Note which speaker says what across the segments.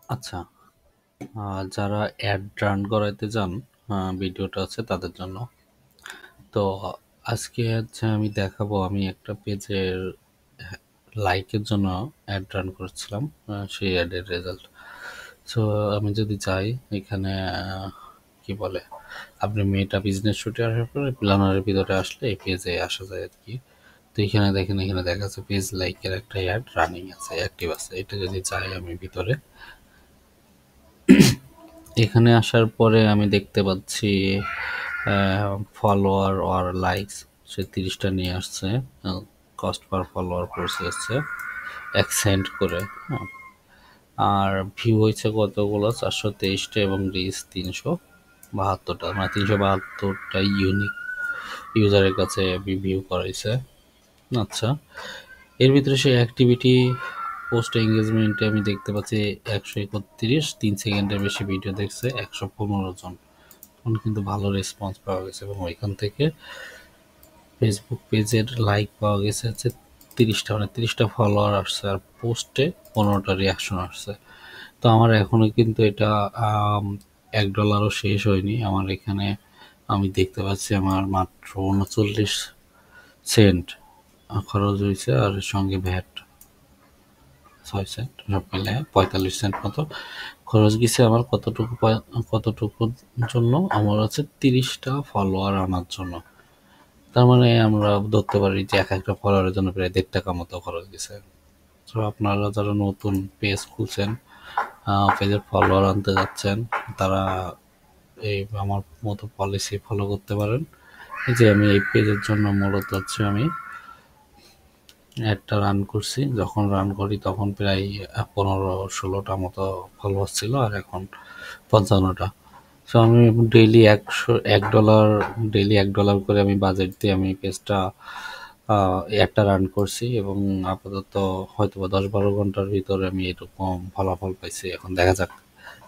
Speaker 1: আচ্ছা, যারা add run করাইতে চান, ভিডিওটা আছে তাদের জন্য। তো আজকে হচ্ছে আমি দেখাবো আমি একটা পেজের লাইকের জন্য অ্যাড রান করেছিলাম, সেই অ্যাডের রেজাল্ট। সো আমি যদি চাই এখানে কি বলে আপনি মেটা বিজনেস শুটে আসার পরে প্ল্যানারের ভিতরে আসলে এই পেজে আসা যায় আর কি। তো এখানে দেখেন, এখানে দেখা যাচ্ছে পেজ লাইকের একটা অ্যাড রানিং আছে, অ্যাক্টিভ আছে। এটা যদি চাই আমি ভিতরে, এখানে আসার পরে আমি দেখতে পাচ্ছি ফলোয়ার অর লাইকস সে 30টা নিয়ে আসছে। কস্ট পার ফলোয়ার পড়ছে হচ্ছে 1 সেন্ট করে। হ্যাঁ, আর ভিউ হয়েছে কতগুলো, 423টা এবং রিচ 372টা, মানে 372টা ইউনিক ইউজারের কাছে ভিউ করাইছে। আচ্ছা, এর ভিতরে সেই অ্যাক্টিভিটি পোস্ট এঙ্গেজমেন্টে আমি দেখতে পাচ্ছি 131, 3 সেকেন্ডের বেশি ভিডিও দেখছে 115 জন। তখন কিন্তু ভালো রেসপন্স পাওয়া গেছে এবং ওইখান থেকে ফেসবুক পেজের লাইক পাওয়া গেছে হচ্ছে 30টা, মানে 30টা ফলোয়ার আসছে আর পোস্টে 15টা রিয়াকশন আসছে। তো আমার এখনো কিন্তু এটা $1ও শেষ হয়নি। আমার এখানে আমি দেখতে পাচ্ছি আমার মাত্র 39 সেন্ট খরচ হয়েছে, আর সঙ্গে ভ্যাট 6 সেন্ট, সব মিলে 45 সেন্ট মতো খরচ গেছে আমার। কতটুকুর জন্য? আমার হচ্ছে 30টা ফলোয়ার আনার জন্য। তার মানে আমরা ধরতে পারি যে এক একটা ফলোয়ারের জন্য প্রায় $1.5 মতো খরচ গেছে। তো আপনারা যারা নতুন পেজ খুলছেন, পেজের ফলোয়ার আনতে যাচ্ছেন, তারা এই আমার মতো পলিসি ফলো করতে পারেন। এই যে আমি এই পেজের জন্য মূলত হচ্ছে আমি অ্যাডটা রান করছি। যখন রান করি তখন প্রায় 15-16টা মতো ফলোয়ার ছিল, আর এখন 55টা। সো আমি ডেইলি $1 ডেইলি $1 করে আমি বাজেট দিয়ে আমি পেজটা অ্যাডটা রান করছি এবং আপাতত হয়তো বা 10-12 ঘন্টার ভিতরে আমি এরকম ফলাফল পাইছি। এখন দেখা যাক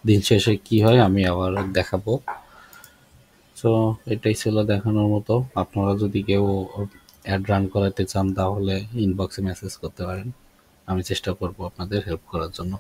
Speaker 1: দিন শেষে কি হয়, আমি আবার দেখাবো। সো এটাই ছিল দেখানোর মতো। আপনারা যদি কেউ অ্যাড রান করাতে চান তাহলে ইনবক্সে মেসেজ করতে পারেন, আমি চেষ্টা করব আপনাদের হেল্প করার জন্য।